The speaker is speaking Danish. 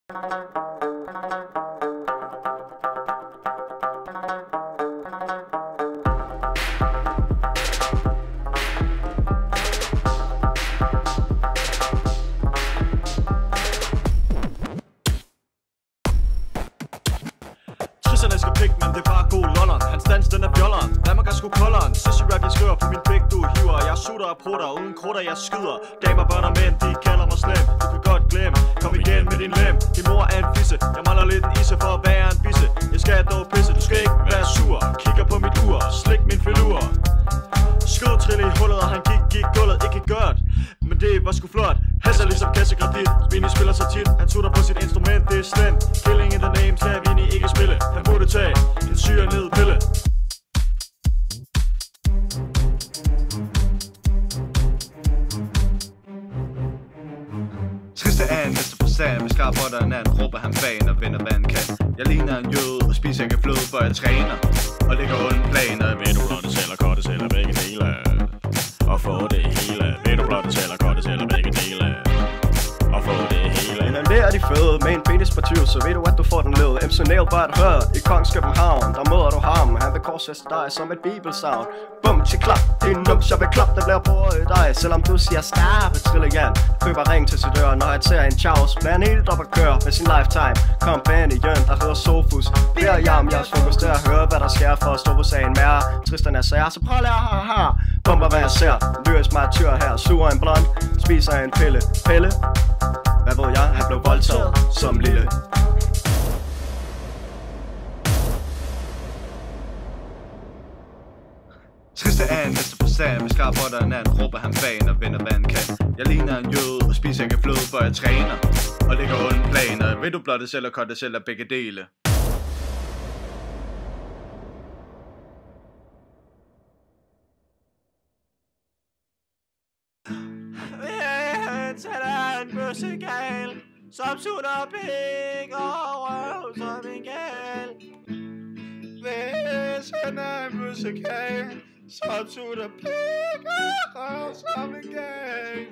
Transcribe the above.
Trisserne skal pik, men det er bare god London. Hans dans, den er bjolleren. Danmark er sgu kolderen. Sissy rap, jeg skriver på min pik, du hiver. Jeg sutter og prutter, uden krutter, jeg skyder. Damer, børn og mænd, de kalder mig slem. Du kan godt glemme, kom igen med din lem. Din mor er en fisse, jeg mangler lidt ise for at være en bisse. Jeg skal dog pisse, du skal ikke være sur. Kigger på mit ur, slik min filur. Skød trille i hullet, og han gik gulvet. Ikke godt, men det var sgu flot. Hasser ligesom kassekredit, Vinnie spiller så tit. Han tutter på sit instrument, det er slemt. Killing in the name, skal Vinnie ikke spille. Han burde tage en syre ned pille. Triste er en mester på sagen. Med skarpotteren er en råber han fan og vender hvad han kan. Jeg ligner en jøde og spiser ikke fløde, for jeg træner og ligger uden planer. Ved du blot det eller kortes eller begge dele? Og få det hele. Ved du blot det eller kortes eller begge dele? Og få det hele. Inhalerer de føde med en penis på 20, så ved du at du får den led. MC Nail bare et rør i Kongs København. Der møder du ham, han vil korsfæste dig som et bibelsavn. Bum til klap, din nums jeg vil klap, der bliver på i dig. Selvom du siger starpe trilligan, køber ring til sit øre. Når jeg tager en chaos, bliver han helt op at køre med sin lifetime. Companion, der hedder Sofus. Beder jeg om jeres fokus til at høre hvad der sker for at stå på sagen mere. Tristerne er sager, så prøv at lære haha. Bomber hvad jeg ser, lyrisk martyr her. Suger en blond, spiser en pille. Pille? Hvad ved jeg, han blev voldtaget som lille. Triste er en mester på sagen. Med skarpotteren er en råber han fan og vender hvad han kan. Jeg ligner en jøde og spiser ikke fløde, for jeg træner og ligger uden planer. Ved du blot det eller kortes eller begge dele? Han er en musikal, som sutter pik og røv som en gal. Hvis han er en musikal, som sutter pik og røv som en gal.